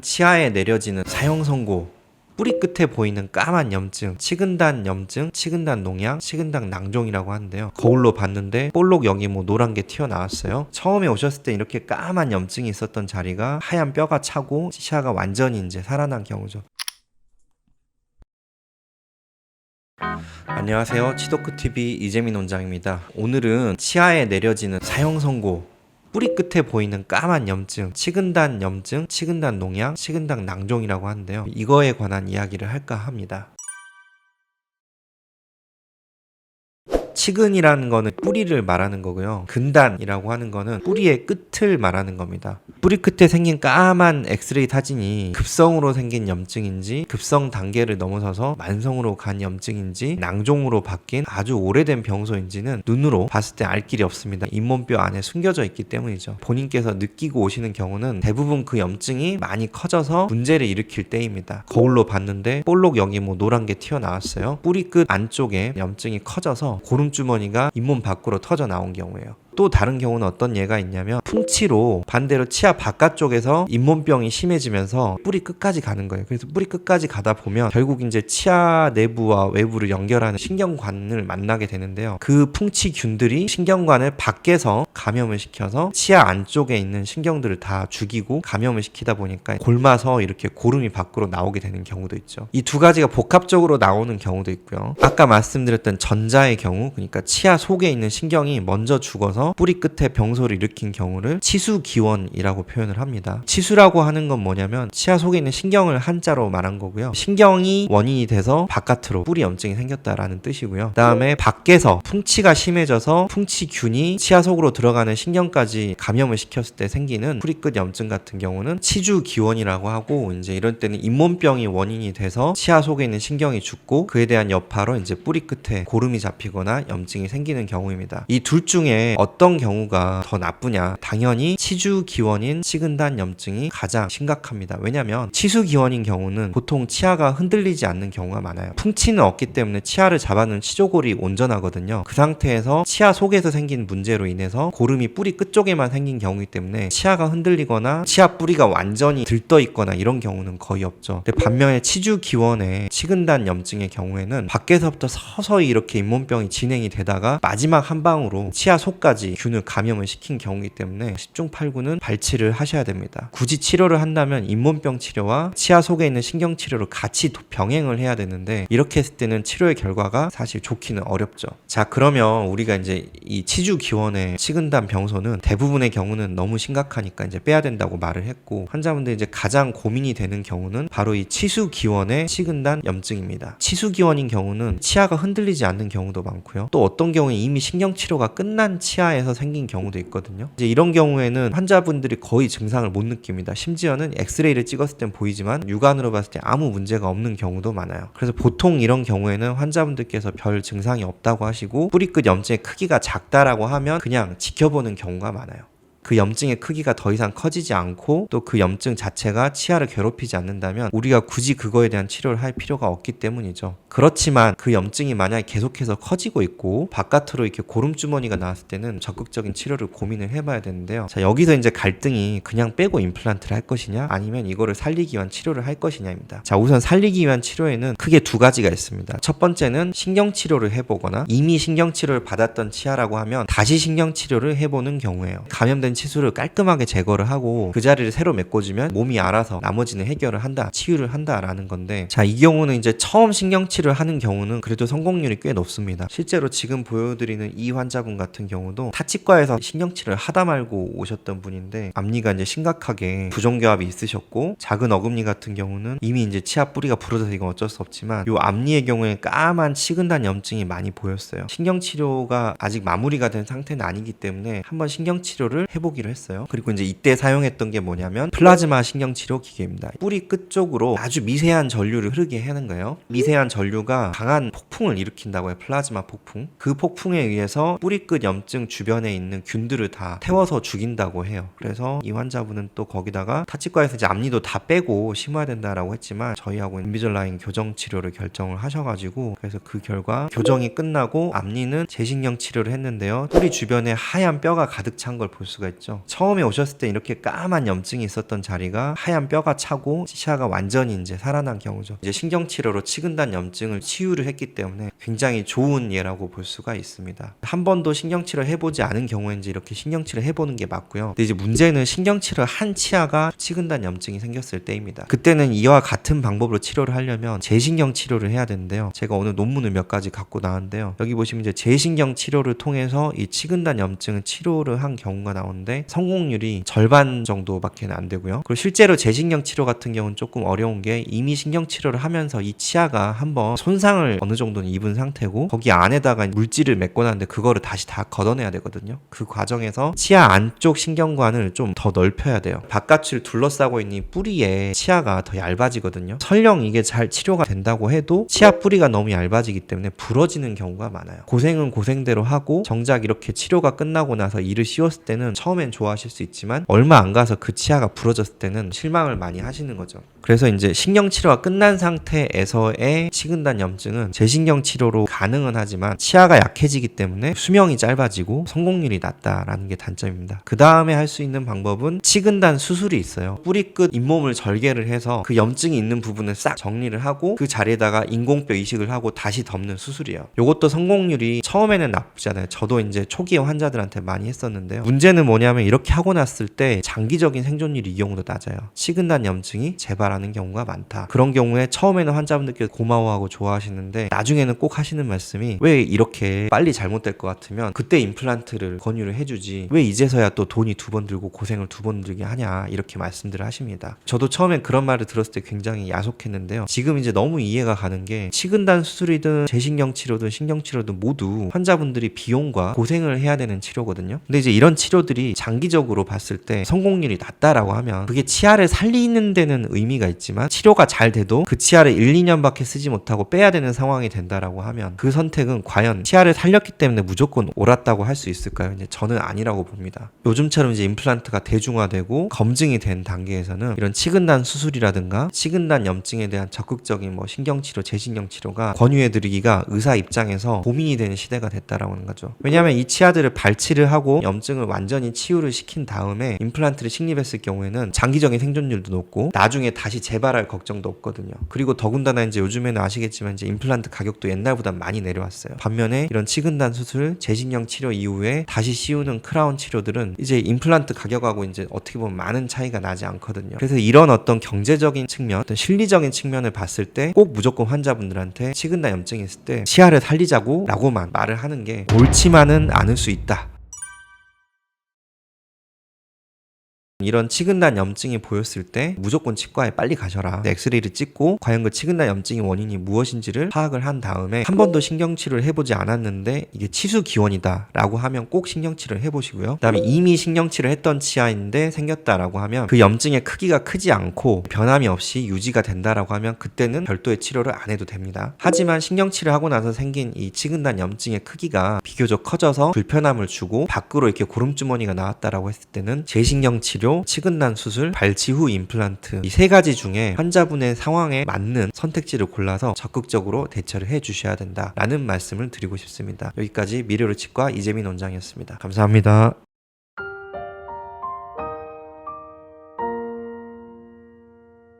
치아에 내려지는 사형 선고, 뿌리 끝에 보이는 까만 염증, 치근단 염증, 치근단 농양, 치근단 낭종이라고 하는데요. 거울로 봤는데 볼록 여기 노란 게 튀어나왔어요. 처음에 오셨을 때 이렇게 까만 염증이 있었던 자리가 하얀 뼈가 차고 치아가 완전히 이제 살아난 경우죠. 안녕하세요. 치도크TV 이재민 원장입니다. 오늘은 치아에 내려지는 사형 선고, 뿌리 끝에 보이는 까만 염증, 치근단 염증, 치근단 농양, 치근단 낭종이라고 하는데요. 이거에 관한 이야기를 할까 합니다. 치근이라는 거는 뿌리를 말하는 거고요. 근단이라고 하는 거는 뿌리의 끝을 말하는 겁니다. 뿌리 끝에 생긴 까만 엑스레이 사진이 급성으로 생긴 염증인지, 급성 단계를 넘어서서 만성으로 간 염증인지, 낭종으로 바뀐 아주 오래된 병소인지는 눈으로 봤을 때 알 길이 없습니다. 잇몸뼈 안에 숨겨져 있기 때문이죠. 본인께서 느끼고 오시는 경우는 대부분 그 염증이 많이 커져서 문제를 일으킬 때입니다. 거울로 봤는데 볼록 여기 노란 게 튀어나왔어요. 뿌리 끝 안쪽에 염증이 커져서 고름주머니가 잇몸 밖으로 터져 나온 경우예요. 또 다른 경우는 어떤 예가 있냐면 풍치로 반대로 치아 바깥쪽에서 잇몸병이 심해지면서 뿌리 끝까지 가는 거예요. 그래서 뿌리 끝까지 가다 보면 결국 이제 치아 내부와 외부를 연결하는 신경관을 만나게 되는데요. 그 풍치균들이 신경관을 밖에서 감염을 시켜서 치아 안쪽에 있는 신경들을 다 죽이고 감염을 시키다 보니까 골마서 이렇게 고름이 밖으로 나오게 되는 경우도 있죠. 이 두 가지가 복합적으로 나오는 경우도 있고요. 아까 말씀드렸던 전자의 경우, 그러니까 치아 속에 있는 신경이 먼저 죽어서 뿌리 끝에 병소를 일으킨 경우를 치수기원이라고 표현을 합니다. 치수라고 하는 건 뭐냐면 치아 속에 있는 신경을 한자로 말한 거고요. 신경이 원인이 돼서 바깥으로 뿌리 염증이 생겼다라는 뜻이고요. 그 다음에 밖에서 풍치가 심해져서 풍치균이 치아 속으로 들어가는 신경까지 감염을 시켰을 때 생기는 뿌리 끝 염증 같은 경우는 치주기원이라고 하고, 이제 이럴 때는 잇몸병이 원인이 돼서 치아 속에 있는 신경이 죽고 그에 대한 여파로 이제 뿌리 끝에 고름이 잡히거나 염증이 생기는 경우입니다. 이 둘 중에 어떤 경우가 더 나쁘냐? 당연히 치주기원인 치근단 염증이 가장 심각합니다. 왜냐면 치수기원인 경우는 보통 치아가 흔들리지 않는 경우가 많아요. 풍치는 없기 때문에 치아를 잡아놓은 치조골이 온전하거든요. 그 상태에서 치아 속에서 생긴 문제로 인해서 고름이 뿌리 끝쪽에만 생긴 경우이기 때문에 치아가 흔들리거나 치아 뿌리가 완전히 들떠 있거나 이런 경우는 거의 없죠. 근데 반면에 치주기원의 치근단 염증의 경우에는 밖에서부터 서서히 이렇게 잇몸병이 진행이 되다가 마지막 한 방으로 치아 속까지 균을 감염을 시킨 경우이기 때문에 10중 8구는 발치를 하셔야 됩니다. 굳이 치료를 한다면 잇몸병 치료와 치아 속에 있는 신경 치료를 같이 병행을 해야 되는데, 이렇게 했을 때는 치료의 결과가 사실 좋기는 어렵죠. 자, 그러면 우리가 이제 이 치주기원의 치근단 병소는 대부분의 경우는 너무 심각하니까 이제 빼야 된다고 말을 했고, 환자분들 이제 가장 고민이 되는 경우는 바로 이 치수기원의 치근단 염증입니다. 치수기원인 경우는 치아가 흔들리지 않는 경우도 많고요. 또 어떤 경우에 이미 신경 치료가 끝난 치아에서 생긴 경우도 있거든요. 이제 이런 경우에는 환자분들이 거의 증상을 못 느낍니다. 심지어는 엑스레이를 찍었을 땐 보이지만 육안으로 봤을 때 아무 문제가 없는 경우도 많아요. 그래서 보통 이런 경우에는 환자분들께서 별 증상이 없다고 하시고 뿌리 끝 염증의 크기가 작다라고 하면 그냥 지켜보는 경우가 많아요. 그 염증의 크기가 더 이상 커지지 않고 또 그 염증 자체가 치아를 괴롭히지 않는다면 우리가 굳이 그거에 대한 치료를 할 필요가 없기 때문이죠. 그렇지만 그 염증이 만약에 계속해서 커지고 있고 바깥으로 이렇게 고름주머니가 나왔을 때는 적극적인 치료를 고민을 해봐야 되는데요. 자, 여기서 이제 갈등이 그냥 빼고 임플란트를 할 것이냐 아니면 이거를 살리기 위한 치료를 할 것이냐입니다. 자, 우선 살리기 위한 치료에는 크게 두 가지가 있습니다. 첫 번째는 신경치료를 해보거나 이미 신경치료를 받았던 치아라고 하면 다시 신경치료를 해보는 경우예요. 감염된 치수를 깔끔하게 제거를 하고 그 자리를 새로 메꿔주면 몸이 알아서 나머지는 해결을 한다, 치유를 한다라는 건데, 자, 이 경우는 이제 처음 신경치료를 하는 경우는 그래도 성공률이 꽤 높습니다. 실제로 지금 보여드리는 이 환자분 같은 경우도 타치과에서 신경치료를 하다 말고 오셨던 분인데 앞니가 이제 심각하게 부종교합이 있으셨고, 작은 어금니 같은 경우는 이미 이제 치아 뿌리가 부러져서 이건 어쩔 수 없지만 이 앞니의 경우에 까만 치근단 염증이 많이 보였어요. 신경치료가 아직 마무리가 된 상태는 아니기 때문에 한번 신경치료를 해보기로 했어요. 그리고 이제 이때 사용했던 게 뭐냐면 플라즈마 신경치료 기계입니다. 뿌리 끝 쪽으로 아주 미세한 전류를 흐르게 하는 거예요. 미세한 전류가 강한 폭풍을 일으킨다고 해요. 플라즈마 폭풍. 그 폭풍에 의해서 뿌리 끝 염증 주변에 있는 균들을 다 태워서 죽인다고 해요. 그래서 이 환자분은 또 거기다가 타치과에서 이제 앞니도 다 빼고 심어야 된다라고 했지만 저희하고 인비졸라인 교정 치료를 결정을 하셔가지고, 그래서 그 결과 교정이 끝나고 앞니는 재신경 치료를 했는데요. 뿌리 주변에 하얀 뼈가 가득 찬 걸 볼 수가 있죠. 있죠. 처음에 오셨을 때 이렇게 까만 염증이 있었던 자리가 하얀 뼈가 차고 치아가 완전히 이제 살아난 경우죠. 이제 신경치료로 치근단 염증을 치유를 했기 때문에 굉장히 좋은 예라고 볼 수가 있습니다. 한 번도 신경치료 해보지 않은 경우에 이제 이렇게 신경치료 해보는 게 맞고요. 근데 이제 문제는 신경치료 한 치아가 치근단 염증이 생겼을 때입니다. 그때는 이와 같은 방법으로 치료를 하려면 재신경 치료를 해야 되는데요. 제가 오늘 논문을 몇 가지 갖고 나왔는데요. 여기 보시면 이제 재신경 치료를 통해서 이 치근단 염증을 치료를 한 경우가 나오는데 성공률이 절반 정도밖에 안 되고요. 그리고 실제로 재신경 치료 같은 경우는 조금 어려운 게 이미 신경 치료를 하면서 이 치아가 한번 손상을 어느 정도는 입은 상태고 거기 안에다가 물질을 맺고 나는데 그거를 다시 다 걷어내야 되거든요. 그 과정에서 치아 안쪽 신경관을 좀 더 넓혀야 돼요. 바깥을 둘러싸고 있는 이 뿌리에 치아가 더 얇아지거든요. 설령 이게 잘 치료가 된다고 해도 치아 뿌리가 너무 얇아지기 때문에 부러지는 경우가 많아요. 고생은 고생대로 하고 정작 이렇게 치료가 끝나고 나서 이를 씌웠을 때는 처음엔 좋아하실 수 있지만 얼마 안 가서 그 치아가 부러졌을 때는 실망을 많이 하시는 거죠. 그래서 이제 신경치료가 끝난 상태에서의 치근단 염증은 재신경 치료로 가능은 하지만 치아가 약해지기 때문에 수명이 짧아지고 성공률이 낮다라는 게 단점입니다. 그 다음에 할 수 있는 방법은 치근단 수술이 있어요. 뿌리끝 잇몸을 절개를 해서 그 염증이 있는 부분을 싹 정리를 하고 그 자리에다가 인공뼈 이식을 하고 다시 덮는 수술이에요. 이것도 성공률이 처음에는 나쁘지 않아요. 저도 이제 초기에 환자들한테 많이 했었는데요. 문제는 뭐냐면 이렇게 하고 났을 때 장기적인 생존율이 이 경우도 낮아요. 치근단 염증이 재발하는 경우가 많다. 그런 경우에 처음에는 환자분들께서 고마워하고 좋아하시는데 나중에는 꼭 하시는 말씀이 왜 이렇게 빨리 잘못될 것 같으면 그때 임플란트를 권유를 해주지 왜 이제서야 또 돈이 두 번 들고 고생을 두 번 들게 하냐 이렇게 말씀들을 하십니다. 저도 처음엔 그런 말을 들었을 때 굉장히 야속했는데요. 지금 이제 너무 이해가 가는 게 치근단 수술이든 재신경 치료든 신경 치료든 모두 환자분들이 비용과 고생을 해야 되는 치료거든요. 근데 이제 이런 치료들이 장기적으로 봤을 때 성공률이 낮다라고 하면 그게 치아를 살리는 데는 의미가 있지만 치료가 잘 돼도 그 치아를 1, 2년밖에 쓰지 못하고 빼야 되는 상황이 된다라고 하면 그 선택은 과연 치아를 살렸기 때문에 무조건 옳았다고 할 수 있을까요? 이제 저는 아니라고 봅니다. 요즘처럼 이제 임플란트가 대중화되고 검증이 된 단계에서는 이런 치근단 수술이라든가 치근단 염증에 대한 적극적인 뭐 신경치료, 재신경 치료가 권유해드리기가 의사 입장에서 고민이 되는 시대가 됐다라고 하는 거죠. 왜냐하면 이 치아들을 발치를 하고 염증을 완전히 치유를 시킨 다음에 임플란트를 식립했을 경우에는 장기적인 생존율도 높고 나중에 다시 재발할 걱정도 없거든요. 그리고 더군다나 이제 요즘에는 아시겠지만 이제 임플란트 가격도 옛날보다 많이 내려왔어요. 반면에 이런 치근단 수술, 재신경 치료 이후에 다시 씌우는 크라운 치료들은 이제 임플란트 가격하고 이제 어떻게 보면 많은 차이가 나지 않거든요. 그래서 이런 어떤 경제적인 측면, 어떤 실리적인 측면을 봤을 때 꼭 무조건 환자분들한테 치근단 염증이 있을 때 치아를 살리자고 라고만 말을 하는 게 옳지만은 않을 수 있다. 이런 치근단 염증이 보였을 때 무조건 치과에 빨리 가셔라. 엑스레이를 찍고 과연 그 치근단 염증의 원인이 무엇인지를 파악을 한 다음에 한 번도 신경치료를 해보지 않았는데 이게 치수기원이다 라고 하면 꼭 신경치료를 해보시고요. 그 다음에 이미 신경치료를 했던 치아인데 생겼다라고 하면 그 염증의 크기가 크지 않고 변함이 없이 유지가 된다라고 하면 그때는 별도의 치료를 안 해도 됩니다. 하지만 신경치료를 하고 나서 생긴 이 치근단 염증의 크기가 비교적 커져서 불편함을 주고 밖으로 이렇게 고름주머니가 나왔다라고 했을 때는 재신경치료, 치근단 수술, 발치 후 임플란트 이 세 가지 중에 환자분의 상황에 맞는 선택지를 골라서 적극적으로 대처를 해주셔야 된다라는 말씀을 드리고 싶습니다. 여기까지 미래로 치과 이재민 원장이었습니다. 감사합니다.